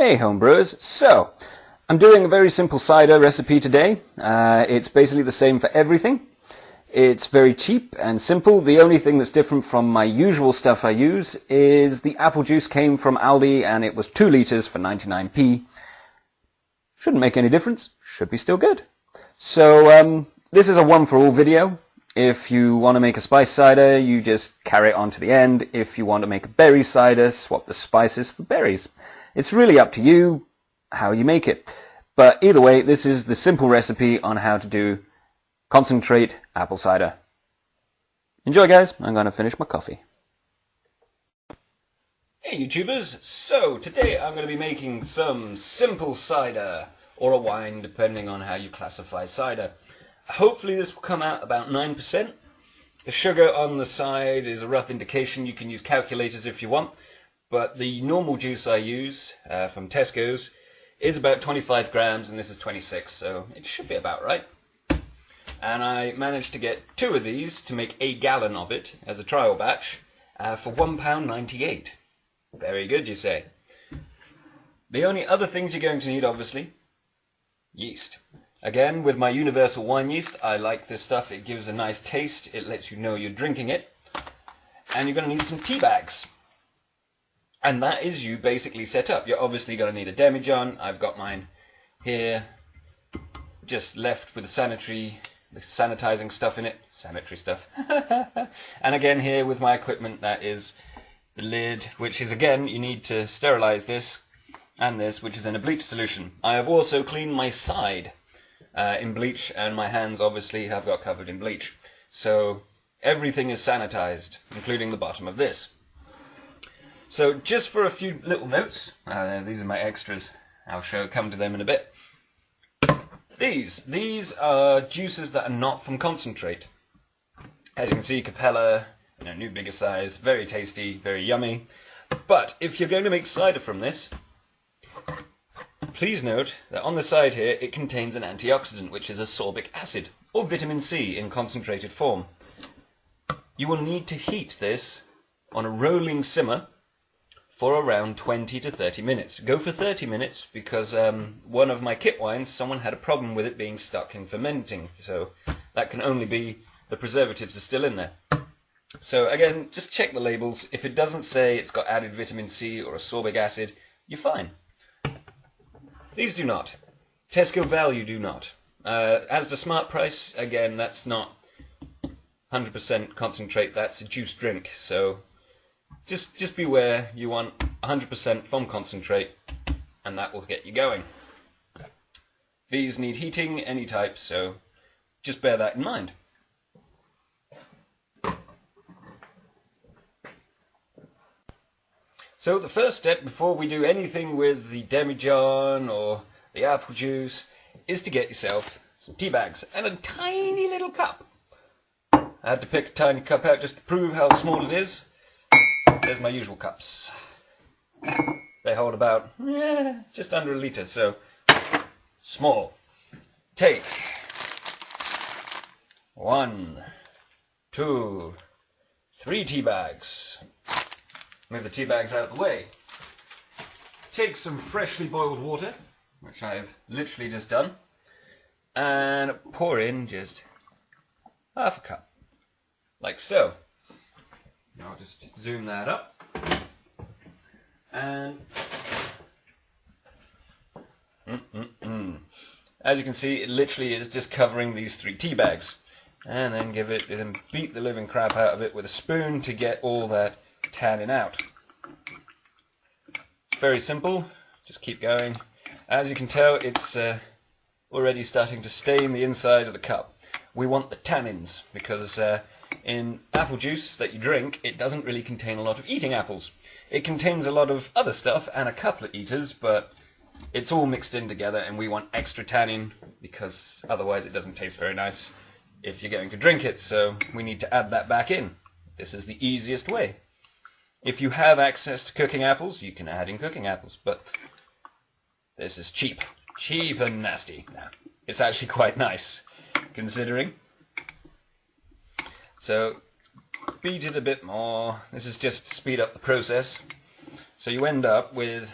Hey homebrewers, so I'm doing a very simple cider recipe today. It's basically the same for everything. It's very cheap and simple. The only thing that's different from my usual stuff I use is the apple juice came from Aldi and it was 2 litres for 99p. Shouldn't make any difference, should be still good. So this is a one for all video. If you want to make a spice cider, you just carry it on to the end. If you want to make a berry cider, swap the spices for berries. It's really up to you how you make it. But either way, this is the simple recipe on how to do concentrate apple cider. Enjoy guys, I'm going to finish my coffee. Hey YouTubers, so today I'm going to be making some simple cider, or a wine depending on how you classify cider. Hopefully this will come out about 9%. The sugar on the side is a rough indication. You can use calculators if you want. But the normal juice I use from Tesco's is about 25 grams and this is 26, so it should be about right. And I managed to get 2 of these to make a gallon of it as a trial batch for £1.98. Very good, you say. The only other things you're going to need, obviously, yeast. Again, with my universal wine yeast, I like this stuff. It gives a nice taste. It lets you know you're drinking it. And you're going to need some tea bags. And that is you basically set up. You're obviously going to need a demijohn. I've got mine here, just left with the sanitizing stuff in it. Sanitary stuff. And again here with my equipment, that is the lid, which is again, you need to sterilize this and this, which is in a bleach solution. I have also cleaned my side in bleach, and my hands obviously have got covered in bleach. So everything is sanitized, including the bottom of this. So just for a few little notes, these are my extras, I'll come to them in a bit. These are juices that are not from concentrate. As you can see, Capella, new bigger size, very tasty, very yummy. But if you're going to make cider from this, please note that on the side here it contains an antioxidant, which is ascorbic acid, or vitamin C in concentrated form. You will need to heat this on a rolling simmer for around 20 to 30 minutes. Go for 30 minutes because one of my kit wines, someone had a problem with it being stuck in fermenting, so that can only be the preservatives are still in there. So again, just check the labels. If it doesn't say it's got added vitamin C or ascorbic acid, you're fine. These do not. Tesco Value do not. As the Smart Price, again, that's not 100% concentrate, that's a juice drink, so just beware, you want 100% from concentrate, and that will get you going. These need heating any type, so just bear that in mind. So the first step before we do anything with the demijohn or the apple juice is to get yourself some tea bags and a tiny little cup. I had to pick a tiny cup out just to prove how small it is. There's my usual cups. They hold about just under a litre, so small. Take 1, 2, 3 tea bags. Move the tea bags out of the way. Take some freshly boiled water, which I've literally just done, and pour in just half a cup, like so. Now I'll just zoom that up, and as you can see, it literally is just covering these 3 tea bags. And then beat the living crap out of it with a spoon to get all that tannin out. It's very simple, just keep going. As you can tell, it's already starting to stain the inside of the cup. We want the tannins, because in apple juice that you drink, it doesn't really contain a lot of eating apples. It contains a lot of other stuff and a couple of eaters, but it's all mixed in together, and we want extra tannin because otherwise it doesn't taste very nice if you're going to drink it, so we need to add that back in. This is the easiest way. If you have access to cooking apples, you can add in cooking apples, but this is cheap. Cheap and nasty. Now, it's actually quite nice, considering. So beat it a bit more. This is just to speed up the process. So you end up with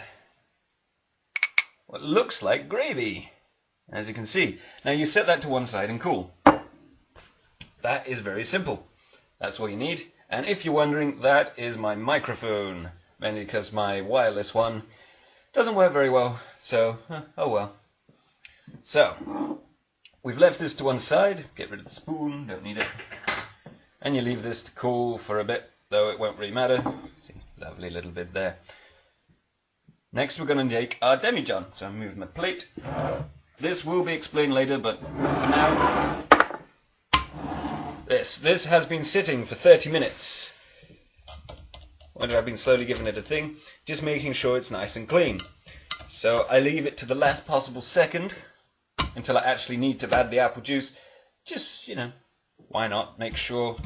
what looks like gravy, as you can see. Now you set that to one side and cool. That is very simple. That's all you need. And if you're wondering, that is my microphone, mainly because my wireless one doesn't work very well, so oh well. So we've left this to one side. Get rid of the spoon, don't need it. And you leave this to cool for a bit, though it won't really matter. See, lovely little bit there. Next we're going to take our demijohn. So I move my plate. This will be explained later, but for now, this has been sitting for 30 minutes. When I've been slowly giving it a thing, just making sure it's nice and clean. So I leave it to the last possible second until I actually need to add the apple juice. Just, you know, why not? Make sure,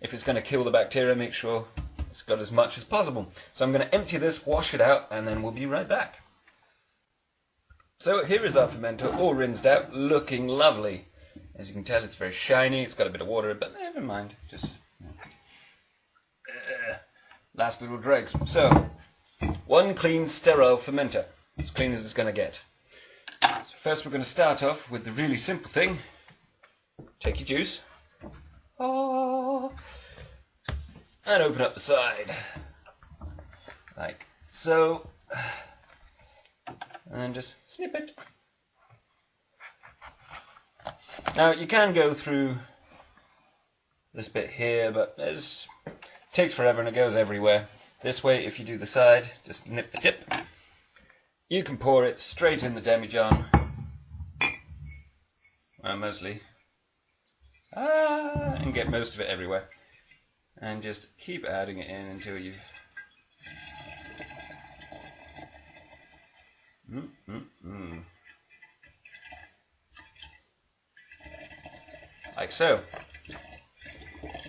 if it's going to kill the bacteria, make sure it's got as much as possible. So I'm going to empty this, wash it out, and then we'll be right back. So here is our fermenter, all rinsed out, looking lovely. As you can tell, it's very shiny, it's got a bit of water, but never mind. Just last little dregs. So, one clean, sterile fermenter, as clean as it's going to get. So first we're going to start off with the really simple thing. Take your juice. And open up the side. Like so. And then just snip it. Now you can go through this bit here, but it takes forever and it goes everywhere. This way, if you do the side, just nip the tip. You can pour it straight in the demijohn. Mostly. And get most of it everywhere. And just keep adding it in until you... Like so.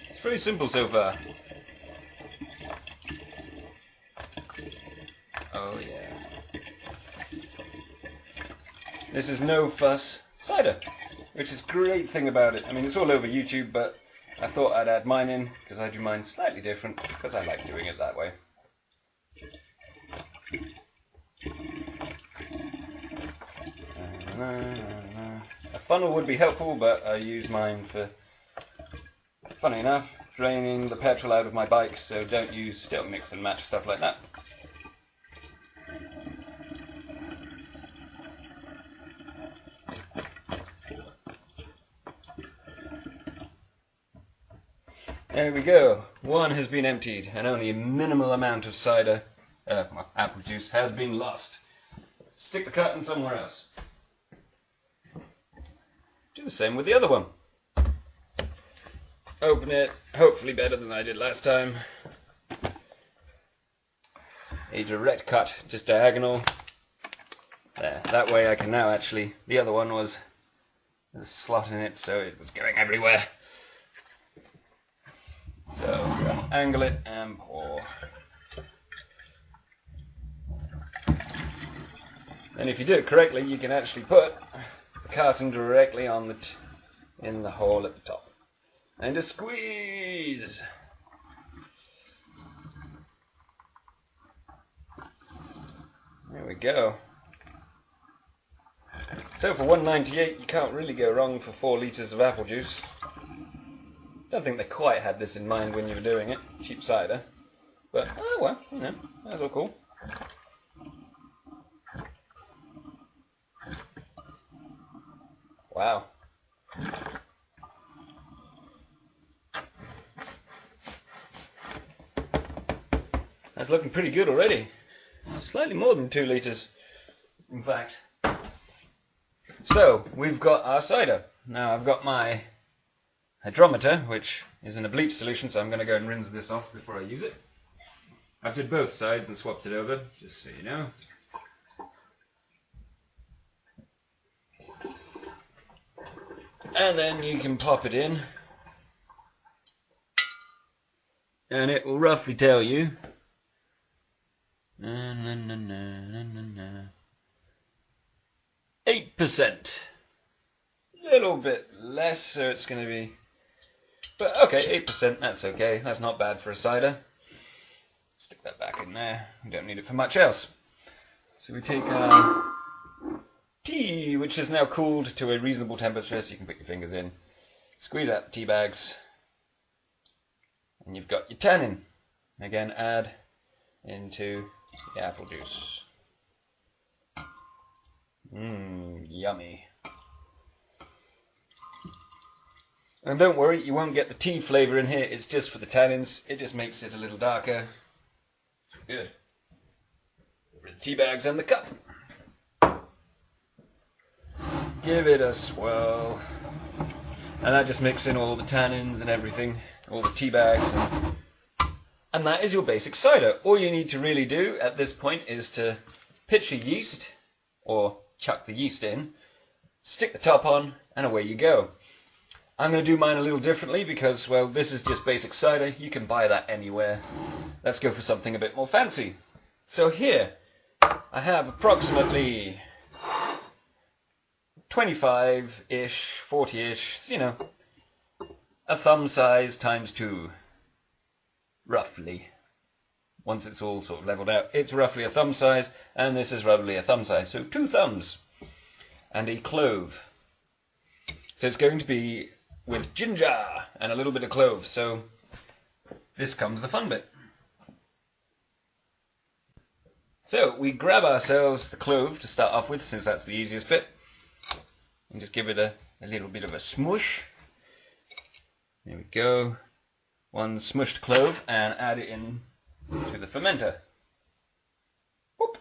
It's pretty simple so far. Oh yeah. This is no fuss cider, which is a great thing about it. I mean, it's all over YouTube, but I thought I'd add mine in because I do mine slightly different because I like doing it that way. A funnel would be helpful, but I use mine for, funny enough, draining the petrol out of my bike, so don't mix and match stuff like that. There we go. One has been emptied, and only a minimal amount of cider, apple juice, has been lost. Stick the carton somewhere else. Do the same with the other one. Open it, hopefully better than I did last time. A direct cut, just diagonal. There, that way I can now actually, the other one was a slot in it, so it was going everywhere. So, angle it and pour. And if you do it correctly, you can actually put the carton directly on in the hole at the top. And just squeeze. There we go. So for $1.98, you can't really go wrong for 4 litres of apple juice. Don't think they quite had this in mind when you were doing it, cheap cider. But, oh well, you know, that's all cool. Wow. That's looking pretty good already. Slightly more than 2 litres, in fact. So, we've got our cider. Now I've got my hydrometer, which is in a bleach solution, so I'm going to go and rinse this off before I use it. I've did both sides and swapped it over, just so you know. And then you can pop it in, and it will roughly tell you 8%. Little bit less, so it's going to be, but okay, 8%, that's okay. That's not bad for a cider. Stick that back in there. We don't need it for much else. So we take our tea, which is now cooled to a reasonable temperature so you can put your fingers in. Squeeze out the tea bags. And you've got your tannin. Again, add into the apple juice. Yummy. And don't worry, you won't get the tea flavour in here, it's just for the tannins. It just makes it a little darker. Good. With the tea bags and the cup. Give it a swirl. And that just mixes in all the tannins and everything, all the tea bags. And that is your basic cider. All you need to really do at this point is to pitch your yeast, or chuck the yeast in, stick the top on, and away you go. I'm going to do mine a little differently because, well, this is just basic cider. You can buy that anywhere. Let's go for something a bit more fancy. So here, I have approximately 25-ish, 40-ish, you know, a thumb size times 2, roughly. Once it's all sort of leveled out, it's roughly a thumb size, and this is roughly a thumb size, so 2 thumbs, and a clove. So it's going to be with ginger and a little bit of clove, so this comes the fun bit. So we grab ourselves the clove to start off with, since that's the easiest bit, and just give it a little bit of a smush. There we go. 1 smushed clove, and add it in to the fermenter. Whoop.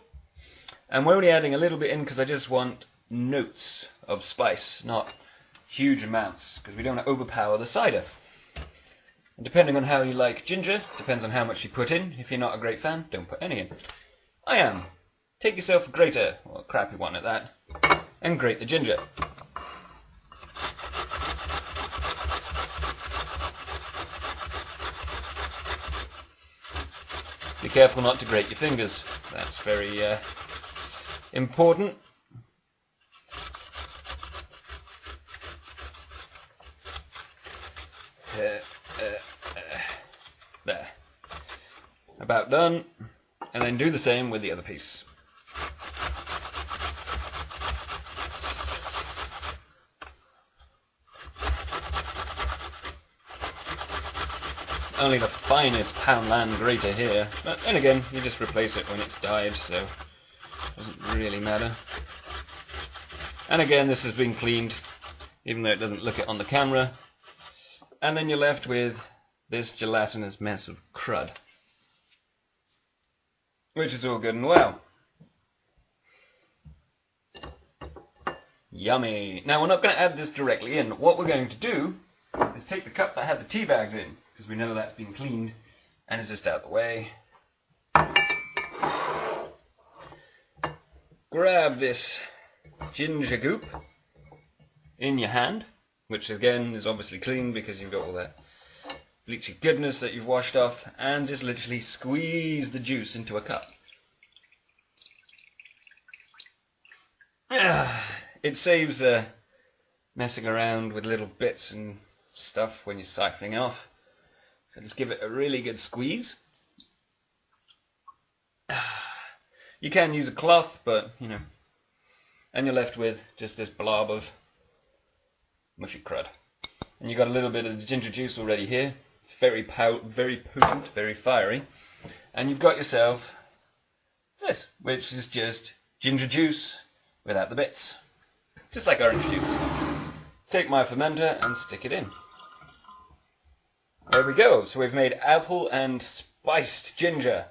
And we're only adding a little bit in because I just want notes of spice, not huge amounts, because we don't want to overpower the cider. And depending on how you like ginger, depends on how much you put in. If you're not a great fan, don't put any in. I am. Take yourself a grater, or a crappy one at that, and grate the ginger. Be careful not to grate your fingers. That's very important. There. About done. And then do the same with the other piece. Only the finest Poundland grater here, but then again, you just replace it when it's dyed, so it doesn't really matter. And again, this has been cleaned, even though it doesn't look it on the camera. And then you're left with this gelatinous mess of crud, which is all good and well. Yummy! Now we're not going to add this directly in. What we're going to do is take the cup that had the tea bags in, because we know that's been cleaned and it's just out of the way. Grab this ginger goop in your hand, which again is obviously clean because you've got all that bleachy goodness that you've washed off, and just literally squeeze the juice into a cup. It saves messing around with little bits and stuff when you're siphoning off. So just give it a really good squeeze. You can use a cloth, but you know, and you're left with just this blob of mushy crud. And you've got a little bit of the ginger juice already here, very potent, very fiery. And you've got yourself this, which is just ginger juice without the bits, just like orange juice. Take my fermenter and stick it in. There we go. So we've made apple and spiced ginger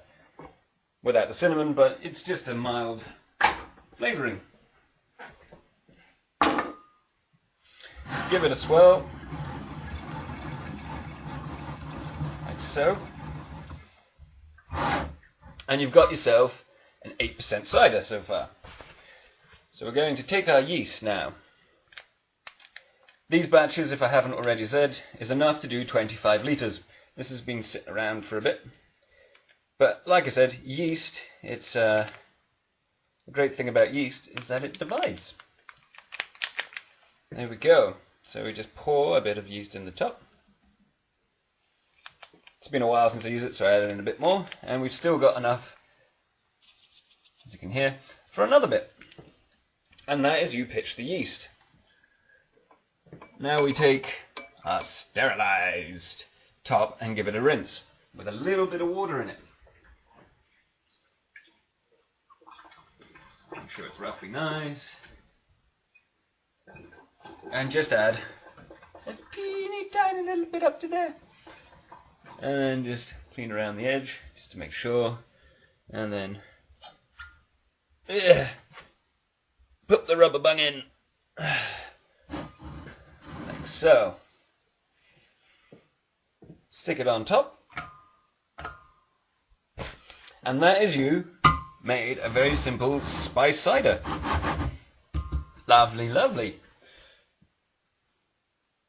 without the cinnamon, but it's just a mild flavouring. Give it a swirl, like so, and you've got yourself an 8% cider so far. So we're going to take our yeast now. These batches, if I haven't already said, is enough to do 25 litres. This has been sitting around for a bit. But like I said, yeast, it's the great thing about yeast is that it divides. There we go. So we just pour a bit of yeast in the top. It's been a while since I used it, so I added in a bit more. And we've still got enough, as you can hear, for another bit. And that is you pitch the yeast. Now we take our sterilized top and give it a rinse with a little bit of water in it. Make sure it's roughly nice. And just add a teeny tiny little bit up to there. And just clean around the edge just to make sure. And then put the rubber bung in. Like so. Stick it on top. And that is you made a very simple spice cider. Lovely, lovely.